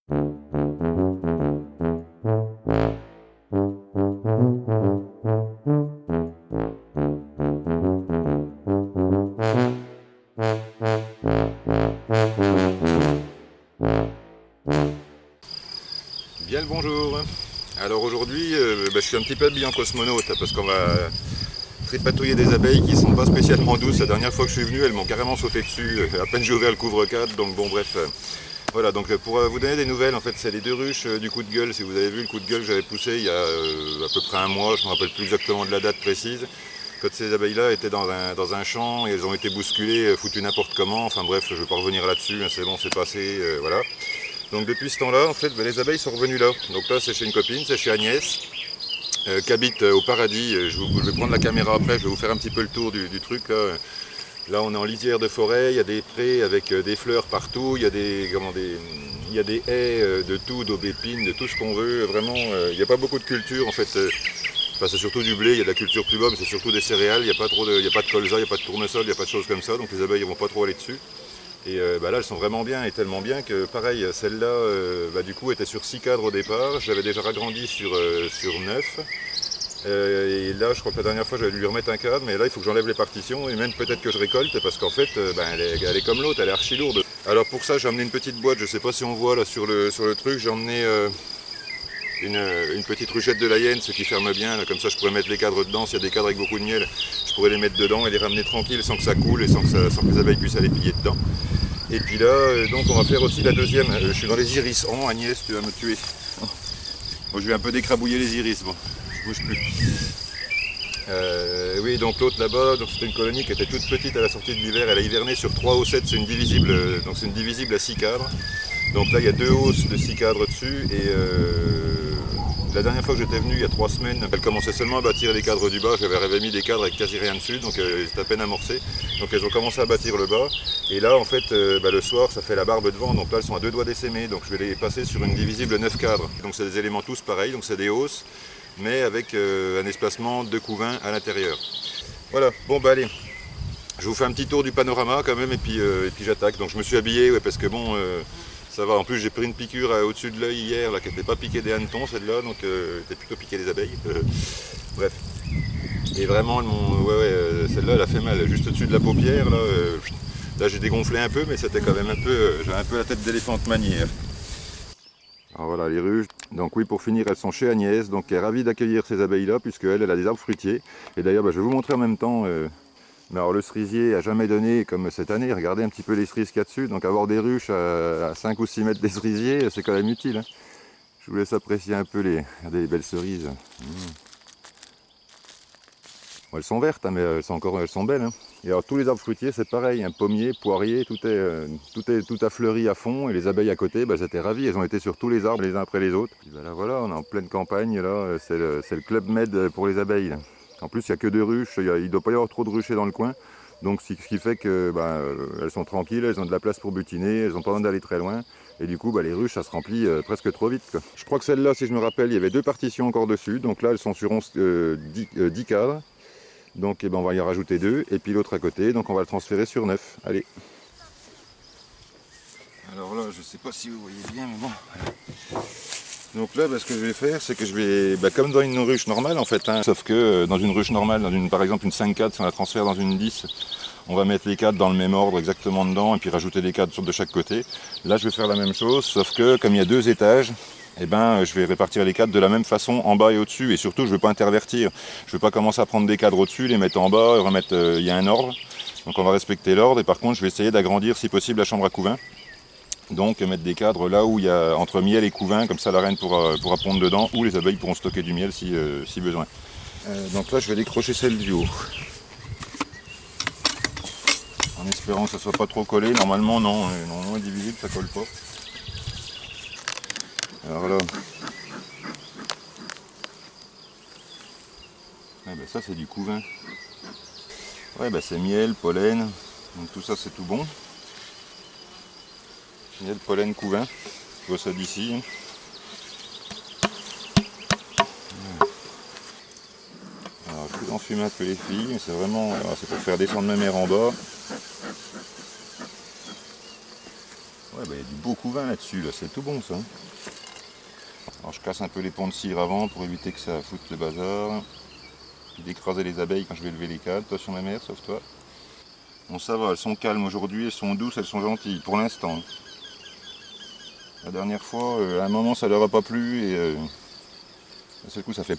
Bien le bonjour. Alors aujourd'hui, je suis un petit peu habillé en cosmonaute parce qu'on va tripatouiller des abeilles qui sont pas spécialement douces. La dernière fois que je suis venu, elles m'ont carrément sauté dessus. À peine j'ai ouvert le couvre-cadre, donc bon bref. Voilà, donc pour vous donner des nouvelles, en fait c'est les deux ruches du coup de gueule. Si vous avez vu le coup de gueule que j'avais poussé il y a à peu près un mois, je ne me rappelle plus exactement de la date précise. Quand ces abeilles-là étaient dans un champ et elles ont été bousculées, foutues n'importe comment. Enfin bref, je ne vais pas revenir là-dessus, hein, c'est bon, c'est passé, voilà. Donc depuis ce temps-là, en fait, les abeilles sont revenues là. Donc là, c'est chez une copine, c'est chez Agnès, qui habite au paradis. Je vais prendre la caméra après, je vais vous faire un petit peu le tour du truc. Là, on est en lisière de forêt, il y a des prés avec des fleurs partout, il y a des haies de tout, d'aubépines, de tout ce qu'on veut. Vraiment, il n'y a pas beaucoup de culture en fait. Enfin, c'est surtout du blé, il y a de la culture plus bas, mais c'est surtout des céréales. Il n'y a pas de colza, il n'y a pas de tournesol, il n'y a pas de choses comme ça. Donc les abeilles ne vont pas trop aller dessus. Et là, elles sont vraiment bien, et tellement bien que, pareil, celle-là, du coup, était sur 6 cadres au départ. Je l'avais déjà agrandi sur 9. Et là, je crois que la dernière fois, j'avais dû lui remettre un cadre, mais là, il faut que j'enlève les partitions, et même peut-être que je récolte, parce qu'en fait, elle est comme l'autre, elle est archi lourde. Alors pour ça, j'ai emmené une petite boîte, je ne sais pas si on voit là sur le truc, j'ai emmené une petite ruchette de Layenne, ce qui ferme bien, là, comme ça je pourrais mettre les cadres dedans. S'il y a des cadres avec beaucoup de miel, je pourrais les mettre dedans et les ramener tranquilles sans que ça coule et sans que les abeilles puissent aller piller dedans. Et puis là, donc on va faire aussi la deuxième. Je suis dans les iris. Oh Agnès, tu vas me tuer. Bon, je vais un peu décrabouiller les iris, bon, je bouge plus. Oui, donc l'autre là-bas, c'était une colonie qui était toute petite à la sortie de l'hiver. Elle a hiverné sur 3 haussettes, c'est une divisible, donc c'est une divisible à 6 cadres. Donc là, il y a 2 hausses de 6 cadres dessus. Et la dernière fois que j'étais venu, il y a 3 semaines, elle commençait seulement à bâtir les cadres du bas. J'avais mis des cadres avec quasi rien dessus, donc c'était à peine amorcé. Donc elles ont commencé à bâtir le bas. Et là, en fait, le soir, ça fait la barbe devant. Donc là, elles sont à 2 doigts d'essaimer. Donc je vais les passer sur une divisible 9 cadres. Donc c'est des éléments tous pareils, donc c'est des hausses, mais avec un espacement de couvain à l'intérieur. Voilà, bon bah allez. Je vous fais un petit tour du panorama quand même, et puis j'attaque. Donc je me suis habillé, ouais, parce que bon... ça va, en plus j'ai pris une piqûre au-dessus de l'œil hier, là, qui n'était pas piqué des hannetons, celle-là, donc était plutôt piqué des abeilles. Bref. Et vraiment, celle-là, elle a fait mal, juste au-dessus de la paupière. Là j'ai dégonflé un peu, mais c'était quand même un peu... j'avais un peu la tête d'éléphant de manière. Alors voilà, les ruches. Donc oui, pour finir, elles sont chez Agnès, donc elle est ravie d'accueillir ces abeilles-là, puisqu'elle a des arbres fruitiers. Et d'ailleurs, je vais vous montrer en même temps... mais alors le cerisier a jamais donné comme cette année, regardez un petit peu les cerises qu'il y a dessus, donc avoir des ruches à 5 ou 6 mètres des cerisiers, c'est quand même utile. Hein. Je vous laisse apprécier un peu regardez les belles cerises. Bon, elles sont vertes, hein, mais elles sont belles. Hein. Et alors tous les arbres fruitiers c'est pareil, un pommier, poirier, tout a fleuri à fond, et les abeilles à côté, elles étaient ravies, elles ont été sur tous les arbres les uns après les autres. Et là voilà, on est en pleine campagne, là, c'est le club med pour les abeilles. Là. En plus, il n'y a que 2 ruches, il ne doit pas y avoir trop de ruchers dans le coin. Donc ce qui fait que elles sont tranquilles, elles ont de la place pour butiner, elles n'ont pas besoin d'aller très loin. Et du coup, les ruches, ça se remplit presque trop vite. Quoi. Je crois que celle-là, si je me rappelle, il y avait 2 partitions encore dessus. Donc là, elles sont sur 10 cadres. Donc on va y en rajouter 2. Et puis l'autre à côté, donc on va le transférer sur 9. Allez. Alors là, je ne sais pas si vous voyez bien, mais bon. Donc là, ce que je vais faire, c'est que je vais, comme dans une ruche normale en fait, hein, sauf que dans une ruche normale, par exemple une 5-4, si on la transfère dans une 10, on va mettre les cadres dans le même ordre exactement dedans, et puis rajouter des cadres de chaque côté. Là, je vais faire la même chose, sauf que comme il y a 2 étages, je vais répartir les cadres de la même façon en bas et au-dessus, et surtout, je ne veux pas intervertir. Je ne veux pas commencer à prendre des cadres au-dessus, les mettre en bas, et remettre, il y a un ordre. Donc on va respecter l'ordre, et par contre, je vais essayer d'agrandir, si possible, la chambre à couvain. Donc mettre des cadres là où il y a entre miel et couvain, comme ça la reine pourra pondre dedans, ou les abeilles pourront stocker du miel si besoin. Donc là je vais décrocher celle du haut. En espérant que ça soit pas trop collé, normalement non, normalement indivisible, ça colle pas. Alors là, ça c'est du couvain. Ouais, c'est miel, pollen, donc tout ça c'est tout bon. Miel, pollen, couvain, je vois ça d'ici. Alors plus enfumate que les filles, c'est vraiment, c'est pour faire descendre ma mère en bas. Ouais, bah, il y a du beau couvain là-dessus, là, c'est tout bon ça. Alors je casse un peu les ponts de cire avant pour éviter que ça foute le bazar. Et d'écraser les abeilles quand je vais lever les cadres, toi sur ma mère, sauf toi. Bon ça va, elles sont calmes aujourd'hui, elles sont douces, elles sont gentilles, pour l'instant. La dernière fois, à un moment ça leur a pas plu et d'un seul coup ça fait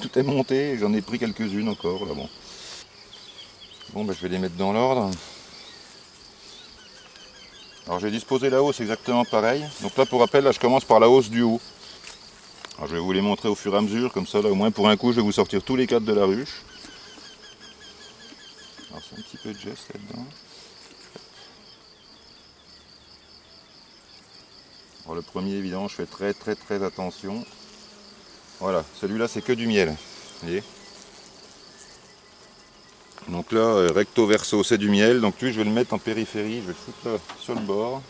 tout est monté, j'en ai pris quelques-unes encore là bon. Bon bah, je vais les mettre dans l'ordre. Alors j'ai disposé la hausse exactement pareil. Donc là pour rappel, là je commence par la hausse du haut. Alors je vais vous les montrer au fur et à mesure, comme ça là au moins pour un coup je vais vous sortir tous les cadres de la ruche. Alors c'est un petit peu de geste là-dedans. Alors le premier évidemment je fais très attention. Voilà, celui-là c'est que du miel. Vous voyez ? Donc là, recto verso c'est du miel, donc lui je vais le mettre en périphérie, je vais le foutre là sur le bord.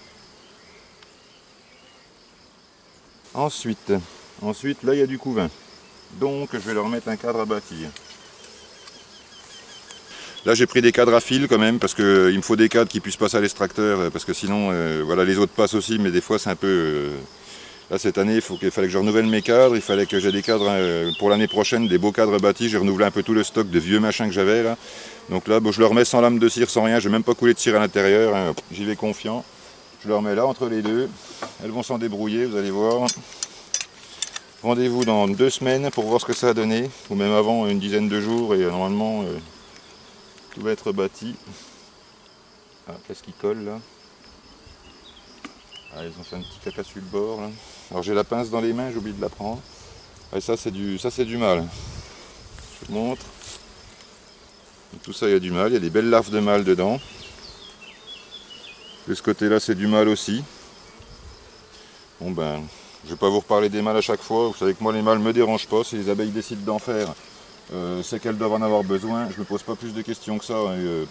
Ensuite là il y a du couvain. Donc je vais leur mettre un cadre à bâtir. Là j'ai pris des cadres à fil quand même parce qu'il me faut des cadres qui puissent passer à l'extracteur parce que sinon voilà les autres passent aussi mais des fois c'est un peu... Là cette année il fallait que je renouvelle mes cadres, il fallait que j'ai des cadres pour l'année prochaine, des beaux cadres bâtis, j'ai renouvelé un peu tout le stock de vieux machins que j'avais là. Donc là bon, je le remets sans lame de cire, sans rien, je vais même pas couler de cire à l'intérieur, hein. J'y vais confiant. Je le remets là entre les deux, elles vont s'en débrouiller, vous allez voir. Rendez-vous dans 2 semaines pour voir ce que ça a donné, ou même avant une dizaine de jours et normalement tout va être bâti. Ah, qu'est-ce qui colle là? Ah, ils ont fait un petit caca sur le bord là. Alors j'ai la pince dans les mains, j'ai oublié de la prendre. Et ça c'est du mal. Je vous montre. Et tout ça il y a du mal, il y a des belles larves de mâle dedans. De ce côté là c'est du mâle aussi. Bon ben, je vais pas vous reparler des mâles à chaque fois. Vous savez que moi les mâles me dérangent pas. Si les abeilles décident d'en faire, c'est qu'elles doivent en avoir besoin. Je me pose pas plus de questions que ça. Hein.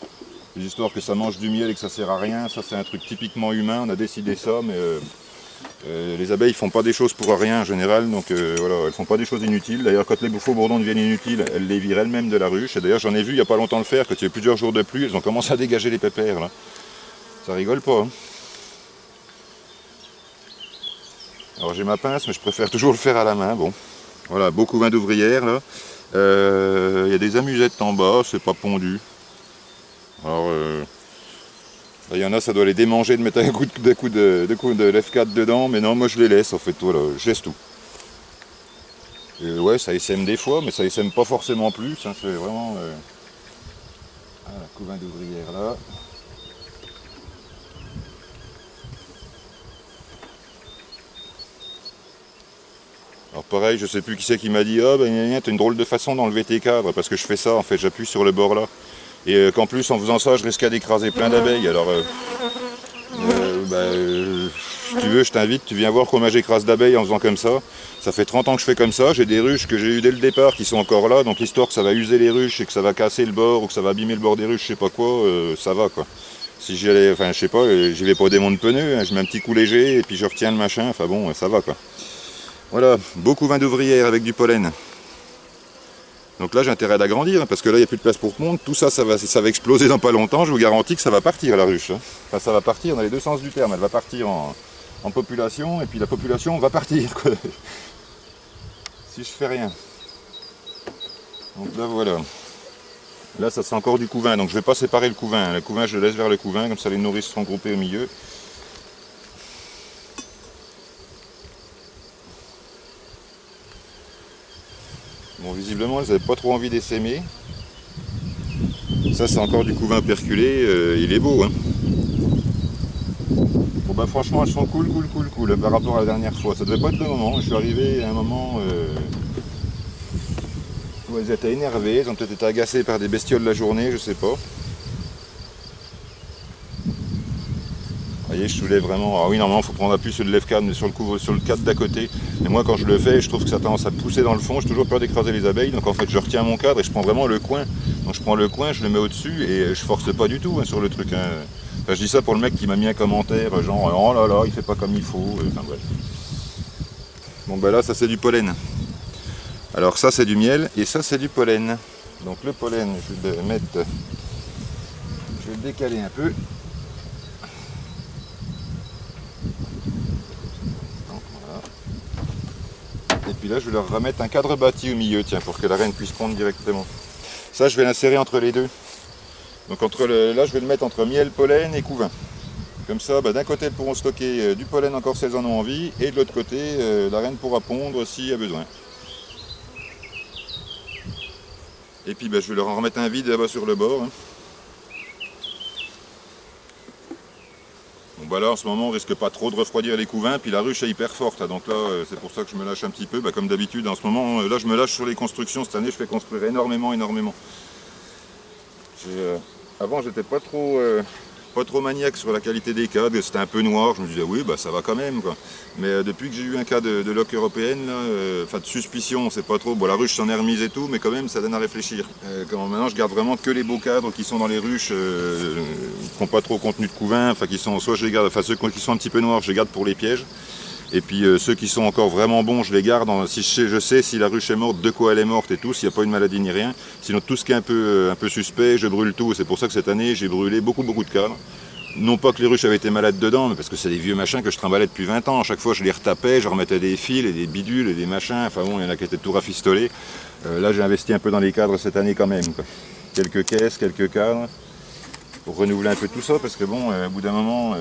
Les histoires que ça mange du miel et que ça sert à rien, ça c'est un truc typiquement humain. On a décidé ça, mais les abeilles font pas des choses pour rien en général. Donc voilà, elles font pas des choses inutiles. D'ailleurs, quand les bouffons bourdons deviennent inutiles, elles les virent elles-mêmes de la ruche. Et d'ailleurs, j'en ai vu il y a pas longtemps le faire. Quand il y a eu plusieurs jours de pluie, elles ont commencé à dégager les pépères là. Ça rigole pas. Hein. Alors j'ai ma pince, mais je préfère toujours le faire à la main. Bon, voilà, beau couvain d'ouvrières là. Il y a des amusettes en bas, c'est pas pondu. Alors, il y en a, ça doit les démanger de mettre un coup de F4 dedans, mais non, moi je les laisse en fait, voilà, je laisse tout. Et ouais, ça essaime des fois, mais ça essaime pas forcément plus. Hein, c'est vraiment. Ah, couvain d'ouvrières là. Alors pareil, je sais plus qui c'est qui m'a dit, ah ben t'as une drôle de façon d'enlever tes cadres, parce que je fais ça en fait, j'appuie sur le bord là. Et qu'en plus en faisant ça je risquais d'écraser plein d'abeilles. Alors si tu veux je t'invite, tu viens voir comment j'écrase d'abeilles en faisant comme ça. Ça fait 30 ans que je fais comme ça, j'ai des ruches que j'ai eues dès le départ qui sont encore là, donc l'histoire que ça va user les ruches et que ça va casser le bord ou que ça va abîmer le bord des ruches, je sais pas quoi, ça va quoi. Si j'y allais, enfin je sais pas, j'y vais pas des monts de pneus, hein, je mets un petit coup léger et puis je retiens le machin, enfin bon ça va quoi. Voilà, beau couvain d'ouvrières avec du pollen. Donc là j'ai intérêt d'agrandir, parce que là il n'y a plus de place pour tout le monde, tout ça, ça va exploser dans pas longtemps, je vous garantis que ça va partir la ruche. Enfin ça va partir dans les deux sens du terme, elle va partir en population, et puis la population va partir, quoi. Si je fais rien. Donc là voilà. Là ça c'est encore du couvain, donc je ne vais pas séparer le couvain je le laisse vers le couvain, comme ça les nourrices seront groupées au milieu. Bon, visiblement, elles n'avaient pas trop envie d'essaimer. Ça, c'est encore du couvain perculé. Il est beau, hein. Bon, bah, franchement, elles sont cool par rapport à la dernière fois. Ça devait pas être le moment. Je suis arrivé à un moment où elles étaient énervées. Elles ont peut-être été agacées par des bestioles la journée, je sais pas. Vous voyez, je soulève vraiment. Ah oui, normalement, il faut prendre appui sur le lève-cadre, mais sur le cadre d'à côté. Et moi, quand je le fais, je trouve que ça a tendance à pousser dans le fond. J'ai toujours peur d'écraser les abeilles. Donc, en fait, je retiens mon cadre et je prends vraiment le coin. Donc, je prends le coin, je le mets au-dessus et je force pas du tout hein, sur le truc. Hein. Enfin, je dis ça pour le mec qui m'a mis un commentaire, genre oh là là, il fait pas comme il faut. Enfin, bref. Bon, ben là, ça c'est du pollen. Alors, ça c'est du miel et ça c'est du pollen. Donc, le pollen, je vais le mettre. Je vais le décaler un peu. puis là je vais leur remettre un cadre bâti au milieu, tiens, pour que la reine puisse pondre directement. Ça je vais l'insérer entre les deux. Donc là je vais le mettre entre miel, pollen et couvain. Comme ça, d'un côté elles pourront stocker du pollen encore si elles en ont envie, et de l'autre côté la reine pourra pondre s'il y a besoin. Et puis je vais leur en remettre un vide là-bas sur le bord. Hein. Bon là en ce moment on risque pas trop de refroidir les couvains, puis la ruche est hyper forte, hein, donc là c'est pour ça que je me lâche un petit peu, comme d'habitude en ce moment, là je me lâche sur les constructions, cette année je fais construire énormément. Avant j'étais pas trop maniaque sur la qualité des cadres, c'était un peu noir, je me disais oui ça va quand même quoi. Mais depuis que j'ai eu un cas de loc européenne, de suspicion, c'est pas trop, la ruche s'en est remise et tout, mais quand même ça donne à réfléchir. Maintenant je garde vraiment que les beaux cadres qui sont dans les ruches, qui n'ont pas trop contenu de couvain, qui sont, soit je les garde, ceux qui sont un petit peu noirs je les garde pour les pièges. Et puis ceux qui sont encore vraiment bons, je les garde, si je sais si la ruche est morte, de quoi elle est morte et tout, s'il n'y a pas une maladie ni rien. Sinon tout ce qui est un peu suspect, je brûle tout. C'est pour ça que cette année j'ai brûlé beaucoup de cadres. Non pas que les ruches avaient été malades dedans, mais parce que c'est des vieux machins que je trimballais depuis 20 ans. À chaque fois je les retapais, je remettais des fils et des bidules et des machins. Enfin bon, il y en a qui étaient tout rafistolés. Là j'ai investi un peu dans les cadres cette année quand même, quoi. Quelques caisses, quelques cadres, pour renouveler un peu tout ça, parce que au bout d'un moment...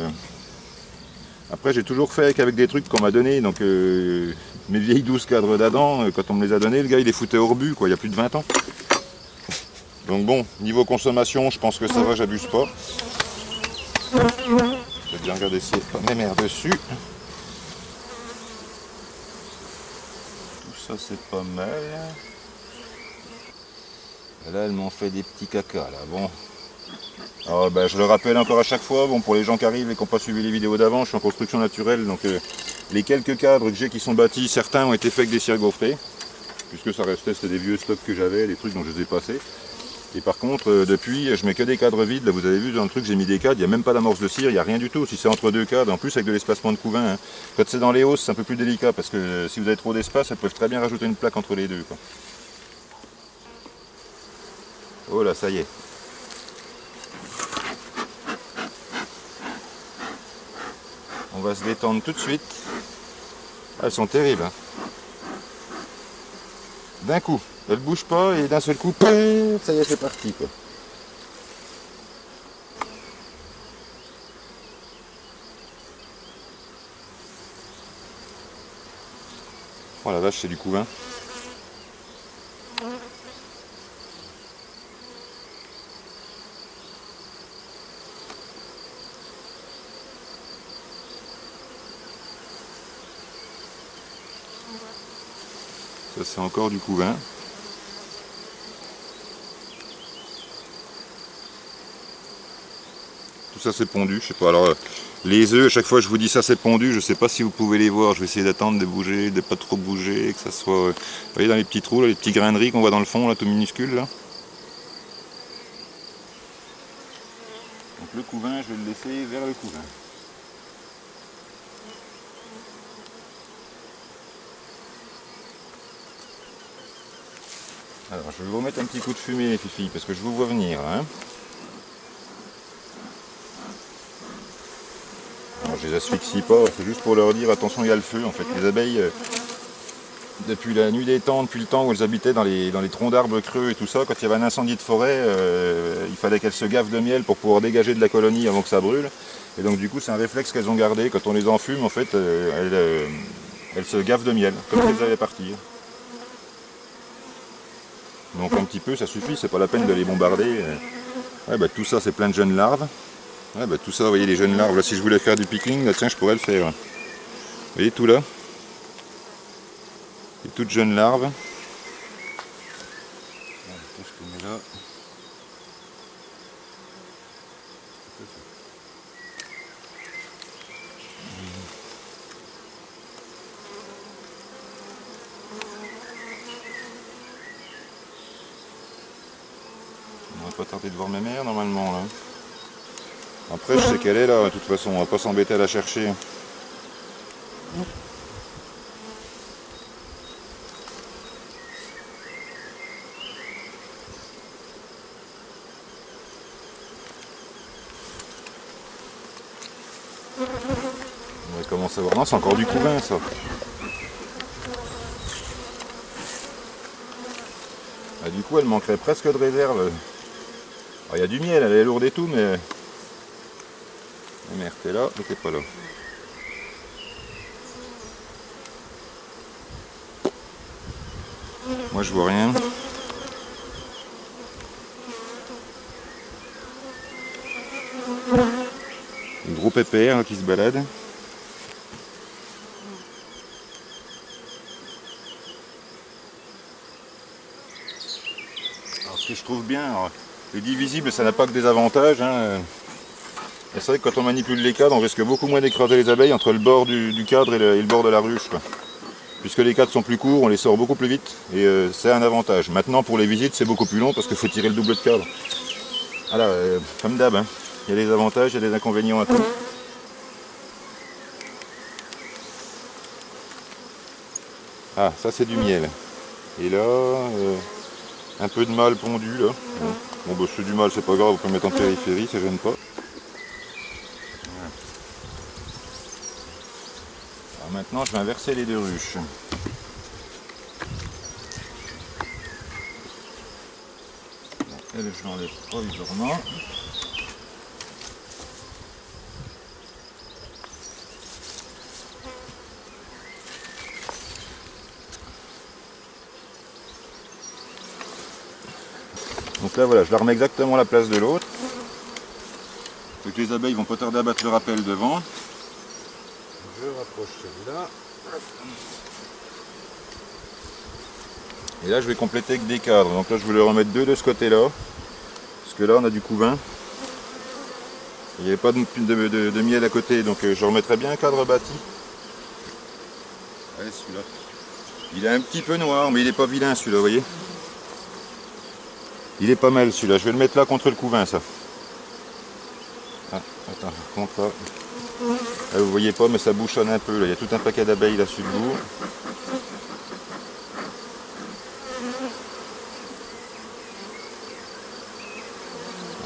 Après j'ai toujours fait avec des trucs qu'on m'a donnés, donc mes vieilles 12 cadres d'Adam, quand on me les a donnés, le gars il les foutait hors but, il y a plus de 20 ans. Donc bon, niveau consommation, je pense que ça va, j'abuse pas. Je vais bien regarder s'il n'y a pas mes mères dessus. Tout ça c'est pas mal. Et là elles m'ont fait des petits cacas là, bon. Alors, je le rappelle encore à chaque fois, pour les gens qui arrivent et qui n'ont pas suivi les vidéos d'avant, je suis en construction naturelle, donc les quelques cadres que j'ai qui sont bâtis, certains ont été faits avec des cires gaufrées, puisque ça restait, c'était des vieux stocks que j'avais, des trucs dont je les ai passés. Et par contre, depuis, je mets que des cadres vides, là vous avez vu dans le truc, j'ai mis des cadres, il n'y a même pas d'amorce de cire, il n'y a rien du tout, si c'est entre deux cadres, en plus avec de l'espacement de couvain. Hein. Quand c'est dans les hausses, c'est un peu plus délicat, parce que si vous avez trop d'espace, elles peuvent très bien rajouter une plaque entre les deux, quoi. Oh là, ça y est. On va se détendre tout de suite. Ah, elles sont terribles. Hein. D'un coup, elles ne bougent pas et d'un seul coup, ça y est, c'est parti, quoi. Oh la vache, c'est du couvain. Ça c'est encore du couvain. Tout ça c'est pondu, je sais pas. Alors les œufs, à chaque fois je vous dis ça c'est pondu, je sais pas si vous pouvez les voir. Je vais essayer d'attendre de bouger, de pas trop bouger, que ça soit. Vous voyez dans les petits trous, là, les petits grains de riz qu'on voit dans le fond, là, tout minuscule là. Donc le couvain, je vais le laisser vers le couvain. Alors je vais vous mettre un petit coup de fumée les filles, parce que je vous vois venir hein. Alors, je les asphyxie pas, c'est juste pour leur dire attention il y a le feu en fait. Les abeilles, depuis la nuit des temps, depuis le temps où elles habitaient dans les troncs d'arbres creux et tout ça, quand il y avait un incendie de forêt, il fallait qu'elles se gavent de miel pour pouvoir dégager de la colonie avant que ça brûle. Et donc du coup c'est un réflexe qu'elles ont gardé, quand on les enfume en fait, elles se gavent de miel, comme si elles allaient partir. Donc un petit peu ça suffit, c'est pas la peine de les bombarder. Ouais, tout ça c'est plein de jeunes larves. Ouais, tout ça, vous voyez les jeunes larves, là si je voulais faire du pickling, là tiens je pourrais le faire. Vous voyez tout là, les toutes jeunes larves. Qu'est-ce que je mets là? On va pas tarder de voir mes mères normalement là. Après je sais qu'elle est là, de toute façon, on va pas s'embêter à la chercher. On va commencer à voir. Non, c'est encore du couvain ça. Ah, du coup, elle manquerait presque de réserve. Il y a du miel, elle est lourde et tout, mais... La mère, t'es là ou t'es pas là? Moi, je vois rien. Un gros pépère hein, qui se balade. Alors, ce que je trouve bien, alors, les divisibles, ça n'a pas que des avantages. Hein. C'est vrai que quand on manipule les cadres, on risque beaucoup moins d'écraser les abeilles entre le bord du cadre et le bord de la ruche. Quoi. Puisque les cadres sont plus courts, on les sort beaucoup plus vite et c'est un avantage. Maintenant, pour les visites, c'est beaucoup plus long parce qu'il faut tirer le double de cadre. Voilà, comme d'hab, hein. Il y a des avantages, il y a des inconvénients à tout. Ah, ça c'est du miel. Et là, un peu de mâle pondu là. Bon, bah, c'est du mâle, c'est pas grave, on peut mettre en périphérie, ça gêne pas. Alors maintenant, je vais inverser les deux ruches. Elle, je l'enlève provisoirement. Donc là voilà, je la remets exactement à la place de l'autre. Donc les abeilles vont pas tarder à battre le rappel devant. Je rapproche celui-là. Et là je vais compléter avec des cadres. Donc là je vais le remettre deux de ce côté-là. Parce que là on a du couvain. Il n'y avait pas de miel à côté, donc je remettrai bien un cadre bâti. Allez, celui-là. Il est un petit peu noir, mais il n'est pas vilain celui-là, vous voyez. Il est pas mal celui-là. Je vais le mettre là contre le couvain, ça. Ah, attends, je compte là. Là, vous voyez pas, mais ça bouchonne un peu. Là. Il y a tout un paquet d'abeilles là sur le bout.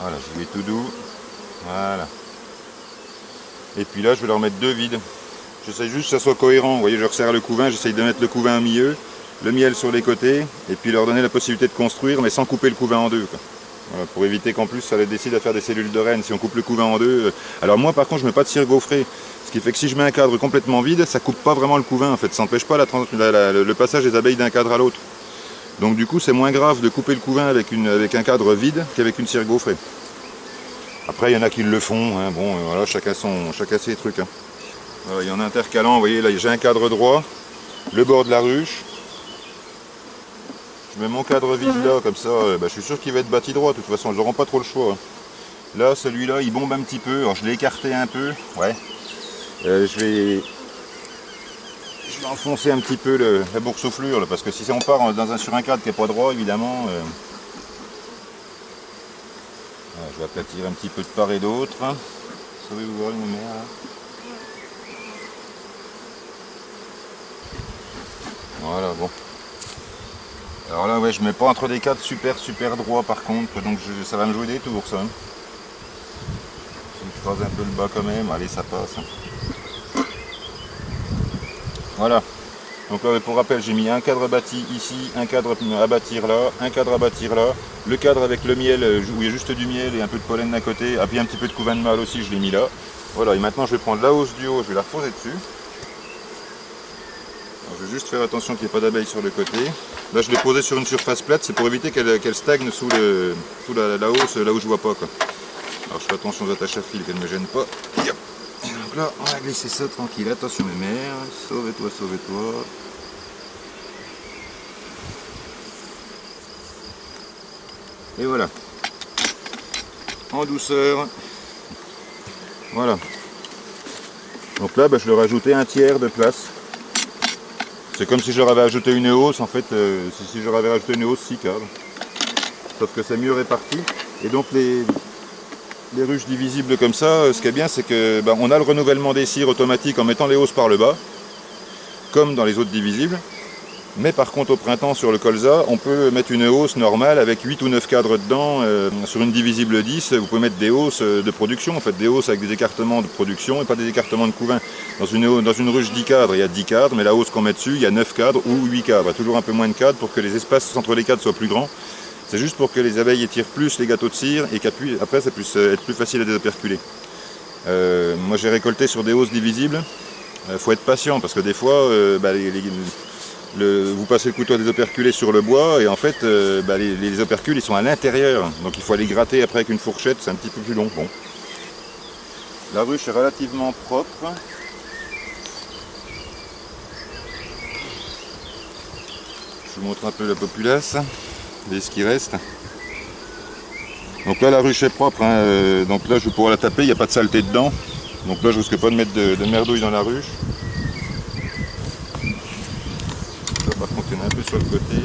Voilà, je vais tout doux. Voilà. Et puis là, je vais leur mettre deux vides. J'essaie juste que ça soit cohérent. Vous voyez, je resserre le couvain, j'essaye de mettre le couvain au milieu, le miel sur les côtés, et puis leur donner la possibilité de construire, mais sans couper le couvain en deux. Quoi. Voilà, pour éviter qu'en plus, ça les décide à faire des cellules de reine. Si on coupe le couvain en deux. Alors moi, par contre, je ne mets pas de cire gaufrée. Ce qui fait que si je mets un cadre complètement vide, ça coupe pas vraiment le couvain. En fait, ça n'empêche pas le passage des abeilles d'un cadre à l'autre. Donc du coup, c'est moins grave de couper le couvain avec un cadre vide qu'avec une cire gaufrée. Après, il y en a qui le font. Hein. Bon, voilà, chacun ses trucs. Hein. Voilà, il y en a intercalant, vous voyez, là j'ai un cadre droit, le bord de la ruche. Je mets mon cadre vide là, comme ça, je suis sûr qu'il va être bâti droit, de toute façon, ils n'auront pas trop le choix. Hein. Là, celui-là, il bombe un petit peu, alors je l'ai écarté un peu, ouais. Je vais enfoncer un petit peu la boursouflure, là, parce que si on part sur un cadre qui n'est pas droit, évidemment, voilà, je vais aplatir un petit peu de part et d'autre. Savez-vous voir une mère là? Voilà, bon. Alors là, ouais, je mets pas entre des cadres super droits par contre, donc ça va me jouer des tours ça. Si je croise un peu le bas quand même, allez, ça passe. Voilà. Donc là, pour rappel, j'ai mis un cadre bâti ici, un cadre à bâtir là, un cadre à bâtir là, le cadre avec le miel, où il y a juste du miel et un peu de pollen d'un côté, et puis un petit peu de couvain de mâle aussi, je l'ai mis là. Voilà, et maintenant je vais prendre la hausse du haut, je vais la reposer dessus. Alors, je vais juste faire attention qu'il n'y ait pas d'abeilles sur le côté. Là je l'ai posé sur une surface plate, c'est pour éviter qu'elle stagne sous la hausse, là où je vois pas. Quoi. Alors je fais attention aux attaches à fil, qu'elles ne me gênent pas. Et donc là on va glisser ça tranquille. Attention mes mères, sauve-toi, sauve-toi. Et voilà. En douceur. Voilà. Donc là je leur ai ajouté un tiers de place. C'est comme si je leur avais ajouté une hausse, en fait, si je leur avais ajouté une hausse 6 cadres. Sauf que c'est mieux réparti. Et donc les ruches divisibles comme ça, ce qui est bien, c'est que on a le renouvellement des cires automatique en mettant les hausses par le bas, comme dans les autres divisibles. Mais par contre au printemps sur le colza, on peut mettre une hausse normale avec 8 ou 9 cadres dedans. Sur une divisible 10, vous pouvez mettre des hausses de production, en fait des hausses avec des écartements de production et pas des écartements de couvain. Dans une ruche 10 cadres, il y a 10 cadres, mais la hausse qu'on met dessus, il y a 9 cadres ou 8 cadres. Toujours un peu moins de cadres pour que les espaces entre les cadres soient plus grands. C'est juste pour que les abeilles étirent plus les gâteaux de cire et qu'après ça puisse être plus facile à désoperculer. Moi j'ai récolté sur des hausses divisibles. Faut être patient parce que des fois, vous passez le couteau à désoperculer sur le bois et en fait les opercules ils sont à l'intérieur. Donc il faut aller gratter après avec une fourchette, c'est un petit peu plus long. Bon. La ruche est relativement propre. Je vous montre un peu la populace. Et ce qui reste. Donc là la ruche est propre, hein, donc là je vais pouvoir la taper, il n'y a pas de saleté dedans. Donc là je risque pas de mettre de merdouille dans la ruche. Là par contre il y en a un peu sur le côté.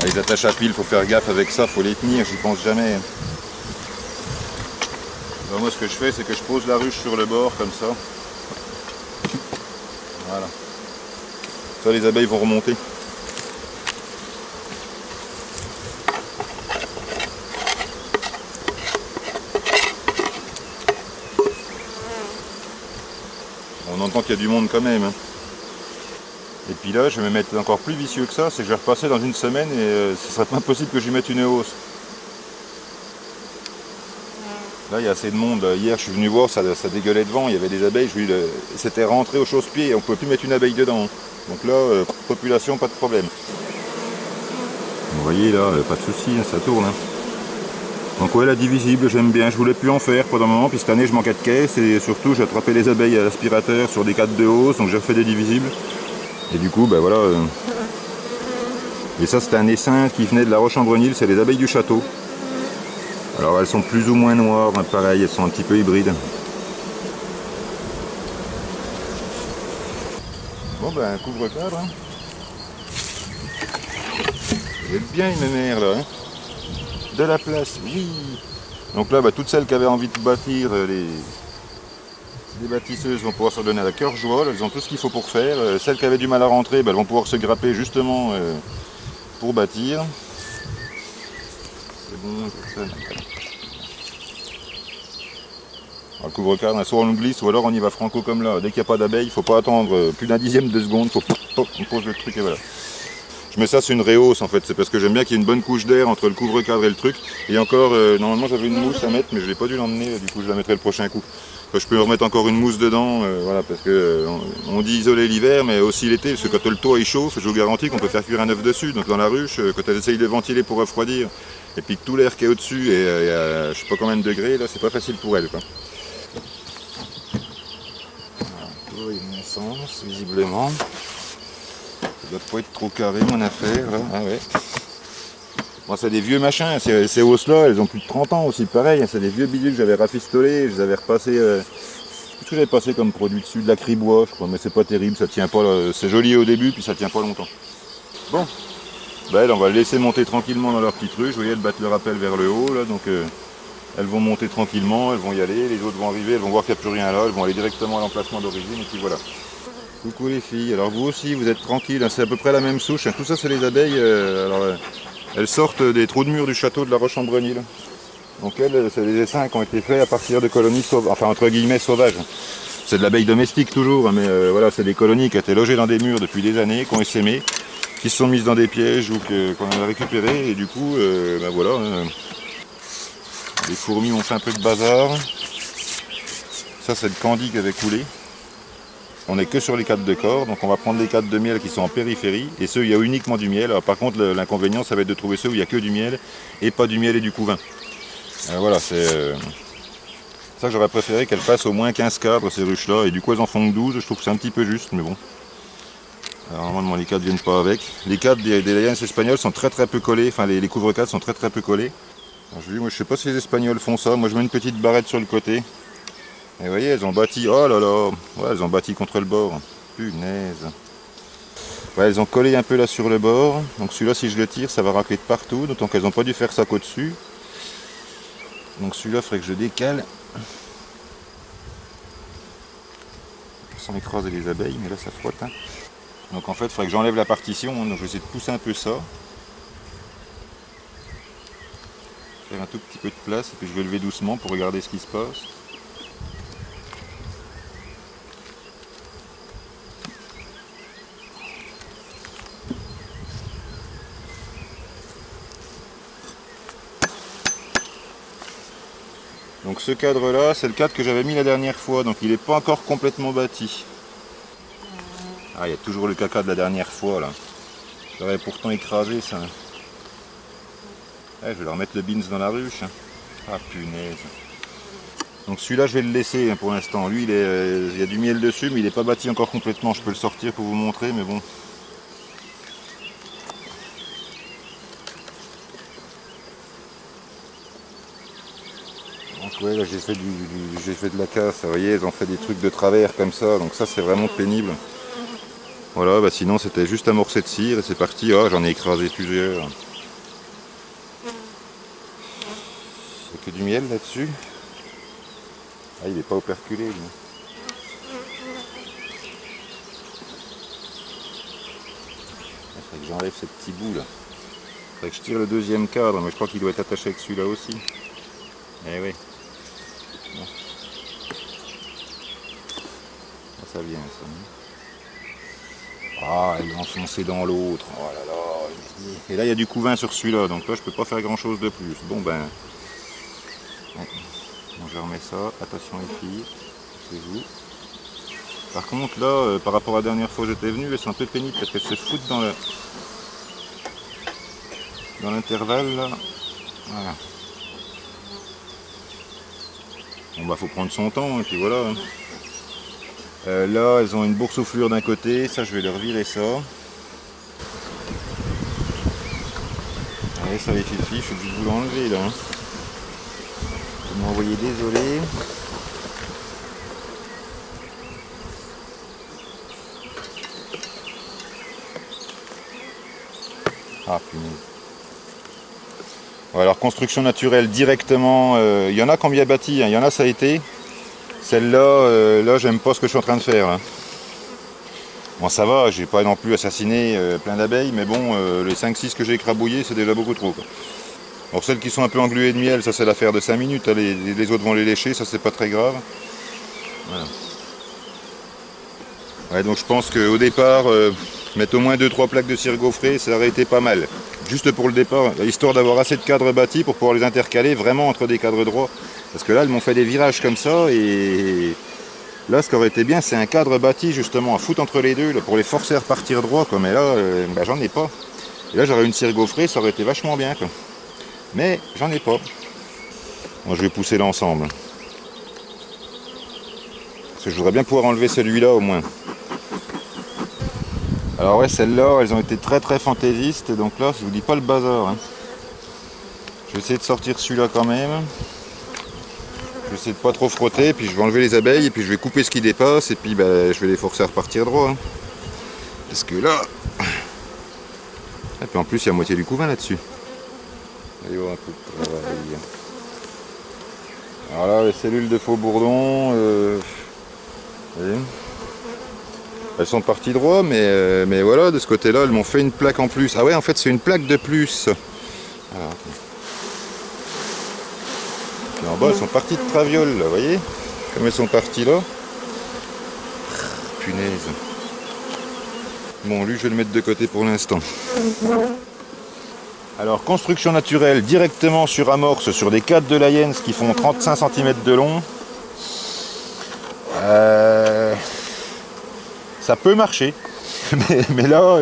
Les attaches à pile, il faut faire gaffe avec ça, il faut les tenir, j'y pense jamais. Alors moi ce que je fais c'est que je pose la ruche sur le bord comme ça. Voilà. Ça les abeilles vont remonter. On entend qu'il y a du monde quand même. Et puis là je vais me mettre encore plus vicieux que ça, c'est que je vais repasser dans une semaine et ce serait pas impossible que j'y mette une hausse. Là il y a assez de monde, hier je suis venu voir, ça dégueulait devant, il y avait des abeilles, c'était rentré au chausse-pied et on ne pouvait plus mettre une abeille dedans. Donc là, population, pas de problème. Vous voyez là, pas de souci, ça tourne. Donc ouais, la divisible, j'aime bien, je voulais plus en faire pendant un moment, puis cette année je manquais de caisse et surtout j'ai attrapé les abeilles à l'aspirateur sur des cadres de hausse, donc j'ai fait des divisibles. Et du coup, ben voilà. Et ça c'était un essaim qui venait de la Roche-en-Brenil, c'est les abeilles du château. Alors elles sont plus ou moins noires, hein, pareil, elles sont un petit peu hybrides. Bon ben couvre-cadre. Hein. Vous êtes bien une mère là. Hein. De la place, oui. Donc là, toutes celles qui avaient envie de bâtir, les bâtisseuses vont pouvoir se donner à la cœur joie, elles ont tout ce qu'il faut pour faire. Celles qui avaient du mal à rentrer, elles vont pouvoir se grapper justement pour bâtir. C'est bon, personne. Le couvre-cadre, soit on le glisse ou alors on y va franco comme là. Dès qu'il n'y a pas d'abeilles, il ne faut pas attendre plus d'un dixième de seconde, on pose le truc et voilà. Je mets ça sur une réhausse en fait, c'est parce que j'aime bien qu'il y ait une bonne couche d'air entre le couvre-cadre et le truc. Et encore, normalement j'avais une mousse à mettre, mais je n'ai pas dû l'emmener, du coup je la mettrai le prochain coup. Je peux remettre encore une mousse dedans, voilà, parce que on dit isoler l'hiver, mais aussi l'été, parce que quand le toit il chauffe, je vous garantis qu'on peut faire cuire un œuf dessus. Donc dans la ruche, quand elle essaye de ventiler pour refroidir, et puis que tout l'air qui est au-dessus est à je sais pas combien de degrés, là c'est pas facile pour elle, quoi. Voilà, il a un sens, visiblement. Ça doit pas être trop carré mon affaire, là. Ah ouais. Bon, c'est des vieux machins, ces hausses-là, elles ont plus de 30 ans aussi, pareil, c'est des vieux bidules que j'avais rafistolés, je les avais repassés, qu'est-ce que j'avais passé comme produit dessus, de la cribois, je crois, mais c'est pas terrible, ça tient pas, c'est joli au début, puis ça tient pas longtemps. Bon, on va les laisser monter tranquillement dans leur petite ruche, vous voyez, elles battent le rappel vers le haut, là, donc elles vont monter tranquillement, elles vont y aller, les autres vont arriver, elles vont voir qu'il n'y a plus rien là, elles vont aller directement à l'emplacement d'origine, et puis voilà. Coucou les filles, alors vous aussi vous êtes tranquilles, c'est à peu près la même souche, tout ça c'est les abeilles, elles sortent des trous de mur du château de la Roche-en-Brenil. Donc elles, c'est des essaims qui ont été faits à partir de colonies sauvages, enfin entre guillemets sauvages. C'est de l'abeille domestique toujours, mais voilà, c'est des colonies qui étaient logées dans des murs depuis des années, qui ont essaimé, qui se sont mises dans des pièges ou qu'on a récupérées, et du coup, voilà, les fourmis ont fait un peu de bazar. Ça c'est le candy qui avait coulé. On n'est que sur les cadres de corps, donc on va prendre les cadres de miel qui sont en périphérie, et ceux où il y a uniquement du miel. Alors, par contre, l'inconvénient, ça va être de trouver ceux où il n'y a que du miel, et pas du miel et du couvain. Voilà, c'est ça que j'aurais préféré qu'elles fassent au moins 15 cadres, ces ruches-là, et du coup elles en font que 12, je trouve que c'est un petit peu juste, mais bon. Alors, normalement, les cadres ne viennent pas avec. Les cadres des Lianes espagnols sont très peu collés, enfin les couvre-cadres sont très peu collés. Alors, je ne sais pas si les Espagnols font ça, moi je mets une petite barrette sur le côté. Et vous voyez, elles ont bâti, oh là là, ouais, elles ont bâti contre le bord, punaise. Ouais, elles ont collé un peu là sur le bord. Donc celui-là, si je le tire, ça va racler de partout. D'autant qu'elles n'ont pas dû faire ça qu'au-dessus. Donc celui-là, il faudrait que je décale. Sans écraser les abeilles, mais là ça frotte. Hein. Donc en fait, il faudrait que j'enlève la partition. Donc je vais essayer de pousser un peu ça. Faire un tout petit peu de place. Et puis je vais lever doucement pour regarder ce qui se passe. Donc ce cadre là, c'est le cadre que j'avais mis la dernière fois, donc il n'est pas encore complètement bâti. Ah, il y a toujours le caca de la dernière fois là. J'aurais pourtant écrasé ça. Ouais, je vais leur mettre le beans dans la ruche. Ah punaise. Donc celui-là je vais le laisser pour l'instant. Lui il y a du miel dessus mais il n'est pas bâti encore complètement. Je peux le sortir pour vous montrer mais bon. Donc ouais là j'ai fait de la casse, vous voyez, ils ont fait des trucs de travers comme ça, donc ça c'est vraiment pénible. Voilà, bah sinon c'était juste amorcer de cire et c'est parti. Ah, j'en ai écrasé plusieurs. Il y a que du miel là-dessus. Ah, il n'est pas operculé lui. Il faudrait que j'enlève ce petit bout là. Il faudrait que je tire le deuxième cadre, mais je crois qu'il doit être attaché avec celui-là aussi. Eh oui. Bon. Ça vient ça. Ah, il est enfoncé dans l'autre. Oh là là. Et là, il y a du couvain sur celui-là, donc là, je peux pas faire grand-chose de plus. Bon ben. Ouais. Bon, je remets ça. Attention les filles, c'est vous. Par contre, là, par rapport à la dernière fois où j'étais venu, elles sont un peu pénibles parce qu'elles se foutent dans l'intervalle là. Voilà. Bon bah faut prendre son temps et puis voilà. Là elles ont une boursouflure d'un côté, ça je vais leur virer ça. Allez ça les filles, je suis obligé de vous l'enlever là. Vous m'envoyez désolé. Ah punaise. Ouais, alors construction naturelle directement, il y en a qui ont bien bâti, hein. Il y en a ça a été. Celle-là, là j'aime pas ce que je suis en train de faire. Hein. Bon ça va, j'ai pas non plus assassiné plein d'abeilles, mais bon, les 5-6 que j'ai écrabouillées c'est déjà beaucoup trop. Quoi. Alors celles qui sont un peu engluées de miel, ça c'est l'affaire de 5 minutes, hein. Les autres vont les lécher, ça c'est pas très grave. Voilà. Ouais, donc je pense qu'au départ, mettre au moins 2-3 plaques de cire gaufrée, ça aurait été pas mal. Juste pour le départ, histoire d'avoir assez de cadres bâtis pour pouvoir les intercaler vraiment entre des cadres droits. Parce que là, elles m'ont fait des virages comme ça et là, ce qui aurait été bien, c'est un cadre bâti justement à foutre entre les deux là, pour les forcer à repartir droit. Quoi. Mais là, bah, j'en ai pas. Et là, j'aurais une cire gaufrée, ça aurait été vachement bien. Quoi. Mais j'en ai pas. Moi, je vais pousser l'ensemble. Parce que je voudrais bien pouvoir enlever celui-là au moins. Alors ouais, celles-là, elles ont été très très fantaisistes. Donc là, je vous dis pas le bazar. Hein. Je vais essayer de sortir celui-là quand même. Je vais essayer de pas trop frotter, puis je vais enlever les abeilles, et puis je vais couper ce qui dépasse, et puis bah, je vais les forcer à repartir droit. Hein. Parce que là... Et puis en plus, il y a moitié du couvain là-dessus. Allez voir un peu de travail. Alors là, les cellules de faux bourdon... vous voyez, elles sont parties droit, mais voilà, de ce côté-là, elles m'ont fait une plaque en plus. Ah ouais, en fait, c'est une plaque de plus. Alors, et en bas, elles sont parties de traviole, là, vous voyez? Comme elles sont parties là. Punaise. Bon, lui, je vais le mettre de côté pour l'instant. Alors, construction naturelle, directement sur amorce, sur des cadres de Lyens qui font 35 cm de long. Ça peut marcher. mais là,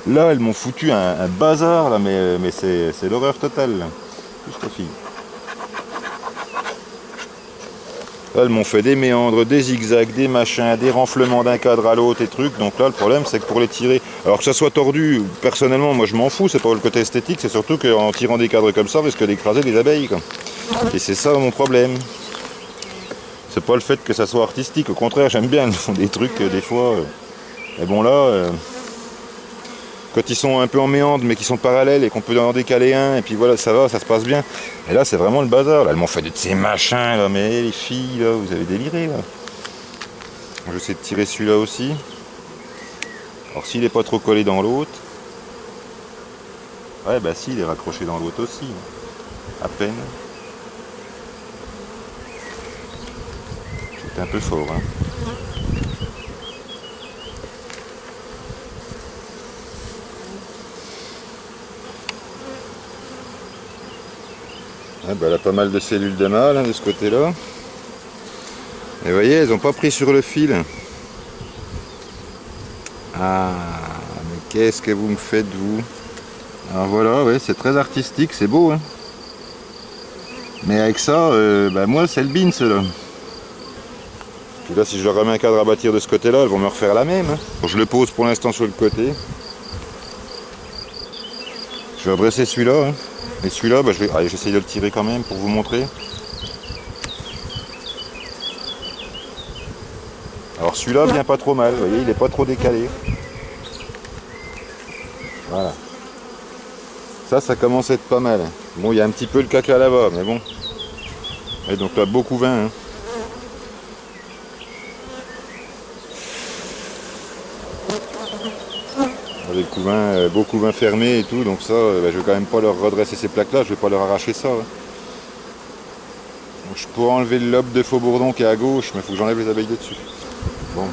là, elles m'ont foutu un bazar, là, mais c'est l'horreur totale. Là. Juste la fille. Là, elles m'ont fait des méandres, des zigzags, des machins, des renflements d'un cadre à l'autre et trucs. Donc là, le problème, c'est que pour les tirer, alors que ça soit tordu, personnellement, moi je m'en fous, c'est pas le côté esthétique, c'est surtout qu'en tirant des cadres comme ça, on risque d'écraser les abeilles. Quoi. Et c'est ça mon problème. C'est pas le fait que ça soit artistique, au contraire, j'aime bien, ils font des trucs des fois. Mais bon là, quand ils sont un peu en méandre mais qui sont parallèles et qu'on peut en décaler un et puis voilà ça va, ça se passe bien. Et là c'est vraiment le bazar, là elles m'ont fait de ces machins là, mais les filles là, vous avez déliré là. Je vais essayer de tirer celui-là aussi. Alors s'il n'est pas trop collé dans l'autre. Ouais bah si, il est raccroché dans l'autre aussi. À peine. C'est un peu fort hein. Ah bah, elle a pas mal de cellules de mâle hein, de ce côté-là. Et vous voyez, elles n'ont pas pris sur le fil. Ah, mais qu'est-ce que vous me faites, vous? Alors voilà, ouais, c'est très artistique, c'est beau. Hein. Mais avec ça, bah, moi, c'est le beans, là. Puis là, si je leur remets un cadre à bâtir de ce côté-là, elles vont me refaire la même. Hein. Bon, je le pose pour l'instant sur le côté. Je vais redresser celui-là. Hein. Et celui-là, bah, j'essaie de le tirer quand même pour vous montrer. Alors celui-là vient pas trop mal, vous voyez, il n'est pas trop décalé. Voilà. Ça commence à être pas mal. Bon, il y a un petit peu le caca là-bas, mais bon. Et donc là, beau couvain. Hein. Les couvains, beau couvain fermé et tout, donc ça, bah, je vais quand même pas leur redresser ces plaques-là, je vais pas leur arracher ça. Hein. Donc je pourrais enlever le lobe de faux bourdon qui est à gauche, mais il faut que j'enlève les abeilles de dessus. Bon.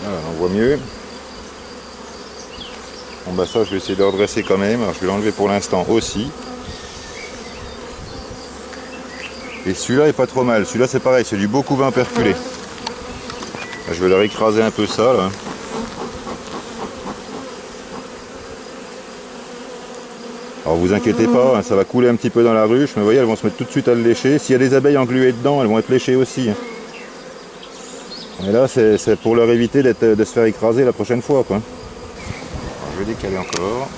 Voilà, on voit mieux. Bon bah ça je vais essayer de le redresser quand même, alors je vais l'enlever pour l'instant aussi. Et celui-là est pas trop mal, celui-là c'est pareil, c'est du beau couvain perculé. Là, je vais leur écraser un peu ça là. Alors vous inquiétez pas, hein, ça va couler un petit peu dans la ruche, mais vous voyez elles vont se mettre tout de suite à le lécher. S'il y a des abeilles engluées dedans, elles vont être léchées aussi. Hein. Et là c'est pour leur éviter de se faire écraser la prochaine fois quoi. Alors, je vais décaler encore.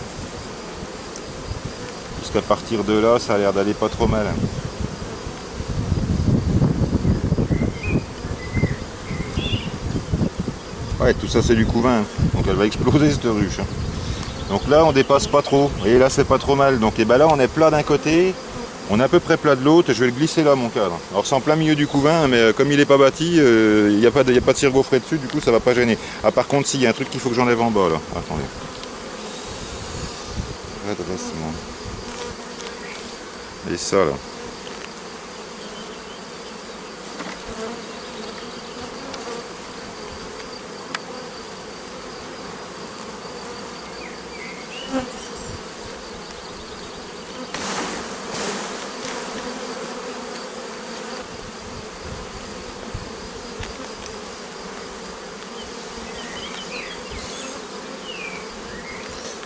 Jusqu'à partir de là, ça a l'air d'aller pas trop mal. Ouais, tout ça c'est du couvain, donc elle va exploser cette ruche. Donc là on dépasse pas trop, vous voyez là c'est pas trop mal. Donc et ben là on est plat d'un côté, on est à peu près plat de l'autre, et je vais le glisser là mon cadre. Alors c'est en plein milieu du couvain, mais comme il est pas bâti, il n'y a pas de cire gaufrée dessus, du coup ça va pas gêner. Ah par contre s'il y a un truc qu'il faut que j'enlève en bas là, attendez. Redressement. Et ça là.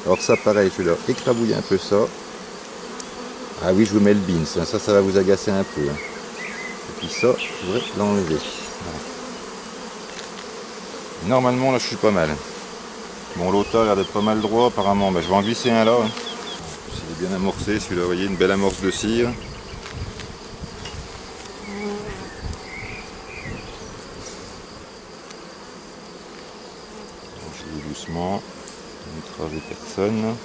Alors ça pareil, je vais leur écrabouiller un peu ça. Ah oui, je vous mets le beans, ça va vous agacer un peu. Et puis ça, je voudrais l'enlever. Voilà. Normalement là je suis pas mal. Bon l'autre a l'air d'être pas mal droit apparemment, je vais en glisser un là. Hein. Il est bien amorcé celui-là, vous voyez, une belle amorce de cire. Je vais doucement, ne écraser personne.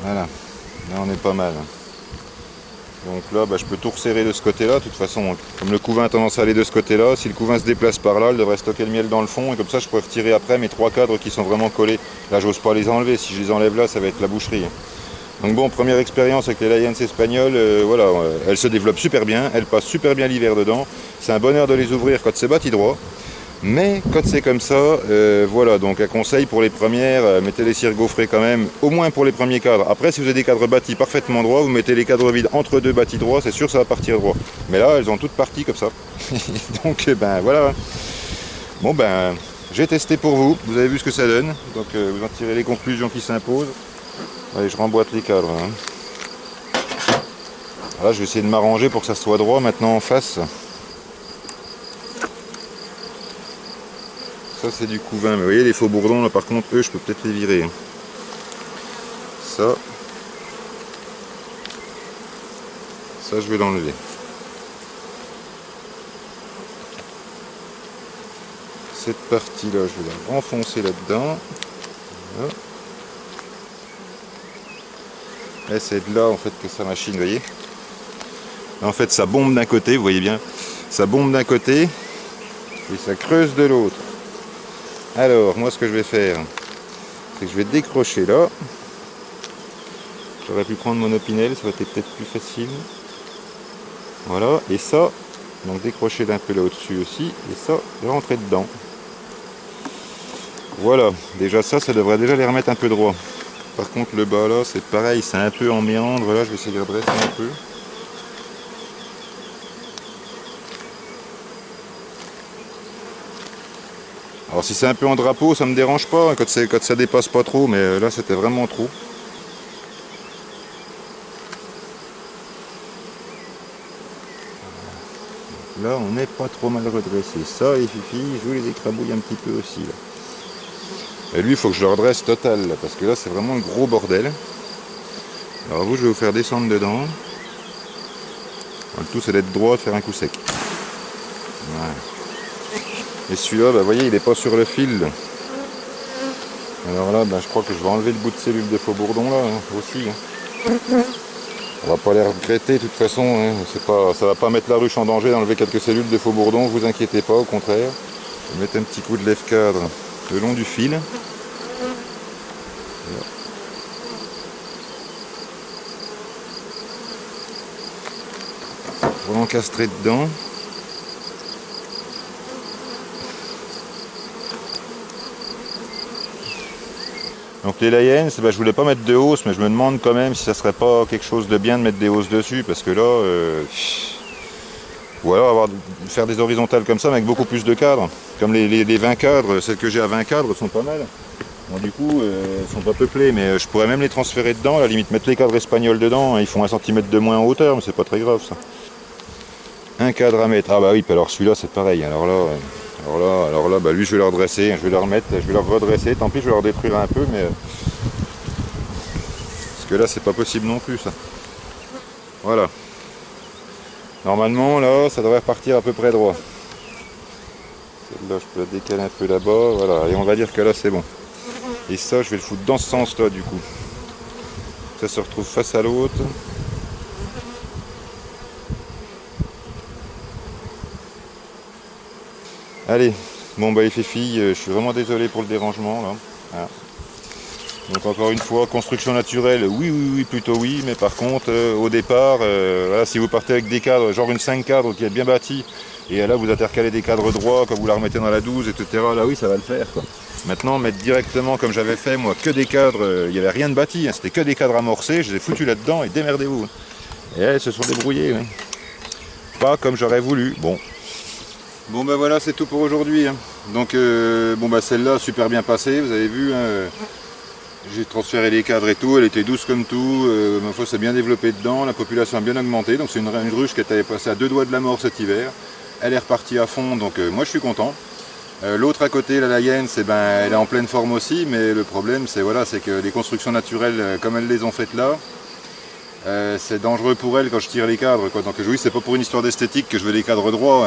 Voilà, là on est pas mal. Donc là je peux tout resserrer de ce côté là, de toute façon comme le couvain a tendance à aller de ce côté là, si le couvain se déplace par là, il devrait stocker le miel dans le fond et comme ça je pourrais retirer après mes 3 cadres qui sont vraiment collés. Là j'ose pas les enlever, si je les enlève là ça va être la boucherie. Donc bon, première expérience avec les Lions espagnols, voilà, elles se développent super bien, elles passent super bien l'hiver dedans, c'est un bonheur de les ouvrir quand c'est bâti droit. Mais quand c'est comme ça, voilà, donc un conseil pour les premières, mettez les cires gaufrées quand même, au moins pour les premiers cadres. Après, si vous avez des cadres bâtis parfaitement droits, vous mettez les cadres vides entre deux bâtis droits, c'est sûr ça va partir droit. Mais là, elles ont toutes parti comme ça. Donc, ben voilà. Bon, ben, j'ai testé pour vous, vous avez vu ce que ça donne, donc vous en tirez les conclusions qui s'imposent. Allez, je remboîte les cadres. Hein. Là, je vais essayer de m'arranger pour que ça soit droit maintenant en face. Ça c'est du couvain, mais vous voyez les faux bourdons là par contre eux je peux peut-être les virer. Ça. Ça, je vais l'enlever. Cette partie-là, je vais la renfoncer là-dedans. Voilà. Et c'est de là en fait que ça machine, vous voyez. En fait, ça bombe d'un côté, vous voyez bien. Ça bombe d'un côté et ça creuse de l'autre. Alors, moi, ce que je vais faire, c'est que je vais décrocher là. J'aurais pu prendre mon opinel, ça aurait été peut-être plus facile. Voilà, et ça, donc décrocher d'un peu là au-dessus aussi, et ça, je vais rentrer dedans. Voilà, déjà ça devrait déjà les remettre un peu droit. Par contre, le bas là, c'est pareil, c'est un peu en méandre. Là, je vais essayer de redresser un peu. Alors si c'est un peu en drapeau, ça me dérange pas quand ça dépasse pas trop, mais là c'était vraiment trop. Là on n'est pas trop mal redressé. Ça et Fifi, je vous les écrabouille un petit peu aussi là. Et lui il faut que je le redresse total là, parce que là c'est vraiment le gros bordel. Alors vous je vais vous faire descendre dedans. Le tout c'est d'être droit, de faire un coup sec. Voilà. Et celui-là, bah, vous voyez, il n'est pas sur le fil. Alors là, bah, je crois que je vais enlever le bout de cellule de faux bourdon là aussi. On va pas les regretter de toute façon. Ça va pas mettre la ruche en danger d'enlever quelques cellules de faux bourdon, vous inquiétez pas, au contraire. Je vais mettre un petit coup de lève-cadre le long du fil. Voilà. Pour l'encastrer dedans. Donc les Lions, bah, je voulais pas mettre de hausse, mais je me demande quand même si ça serait pas quelque chose de bien de mettre des hausses dessus, parce que là, ou alors faire des horizontales comme ça, mais avec beaucoup plus de cadres. Comme les 20 cadres, celles que j'ai à 20 cadres sont pas mal. Bon, du coup, elles sont pas peuplées, mais je pourrais même les transférer dedans, à la limite mettre les cadres espagnols dedans, ils font 1 cm de moins en hauteur, mais c'est pas très grave ça. Un cadre à mettre, ah bah oui, puis alors celui-là c'est pareil, alors là, bah lui je vais le redresser, je vais le remettre, je vais le redresser, tant pis je vais le redétruire un peu, mais parce que là c'est pas possible non plus ça. Voilà. Normalement là ça devrait repartir à peu près droit. Celle-là je peux la décaler un peu là-bas, voilà, et on va dire que là c'est bon. Et ça je vais le foutre dans ce sens là du coup. Ça se retrouve face à l'autre. Allez, bon bah les filles, je suis vraiment désolé pour le dérangement là. Voilà. Donc encore une fois, construction naturelle, oui, plutôt oui, mais par contre, au départ, voilà, si vous partez avec des cadres, genre une 5 cadres qui est bien bâtie, et là vous intercalez des cadres droits, quand vous la remettez dans la 12, etc., là oui, ça va le faire, quoi. Maintenant, mettre directement comme j'avais fait, moi, que des cadres, il n'y avait rien de bâti, hein, c'était que des cadres amorcés, je les ai foutus là-dedans, et démerdez-vous. Et elles se sont débrouillées, hein. Pas comme j'aurais voulu, bon. Bon ben voilà, c'est tout pour aujourd'hui, hein. Donc, bon bah celle-là, super bien passée, vous avez vu, hein, j'ai transféré les cadres et tout, elle était douce comme tout, ma foi s'est bien développée dedans, la population a bien augmenté, donc c'est une ruche qui était passée à 2 doigts de la mort cet hiver. Elle est repartie à fond, donc moi je suis content. L'autre à côté, la Layenne, elle est en pleine forme aussi, mais le problème c'est voilà, que les constructions naturelles, comme elles les ont faites là, c'est dangereux pour elle quand je tire les cadres, quoi. Donc oui, c'est pas pour une histoire d'esthétique que je veux les cadres droits,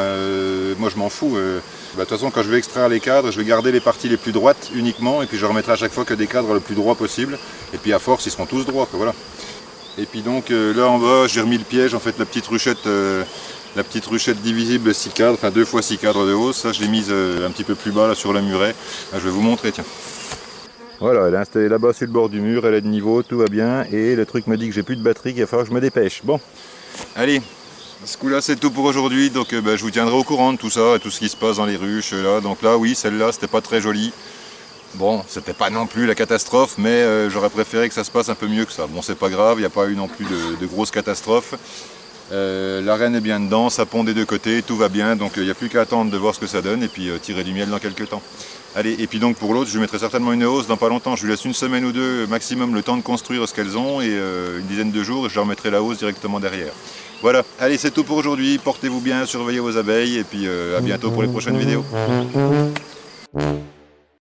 moi je m'en fous. De toute façon, quand je vais extraire les cadres, je vais garder les parties les plus droites uniquement, et puis je remettrai à chaque fois que des cadres le plus droit possible, et puis à force ils seront tous droits, quoi, voilà. Et puis donc là en bas, j'ai remis le piège, en fait la petite ruchette divisible 6 cadres, enfin 2 fois 6 cadres de hausse, ça je l'ai mise un petit peu plus bas là sur le muret. Là, je vais vous montrer, tiens. Voilà, elle est installée là-bas sur le bord du mur, elle est de niveau, tout va bien, et le truc me dit que j'ai plus de batterie, qu'il va falloir que je me dépêche. Bon, allez, ce coup-là c'est tout pour aujourd'hui, donc je vous tiendrai au courant de tout ça, et tout ce qui se passe dans les ruches, là. Donc là, oui, celle-là, c'était pas très joli. Bon, c'était pas non plus la catastrophe, mais j'aurais préféré que ça se passe un peu mieux que ça. Bon, c'est pas grave, il n'y a pas eu non plus de grosses catastrophes. La reine est bien dedans, ça pond des deux côtés, tout va bien, donc il n'y a plus qu'à attendre de voir ce que ça donne, et puis tirer du miel dans quelques temps. Allez, et puis donc pour l'autre, je lui mettrai certainement une hausse dans pas longtemps. Je lui laisse 1 semaine ou 2 maximum le temps de construire ce qu'elles ont, et une dizaine de jours, et je leur mettrai la hausse directement derrière. Voilà, allez, c'est tout pour aujourd'hui. Portez-vous bien, surveillez vos abeilles, et puis à bientôt pour les prochaines vidéos.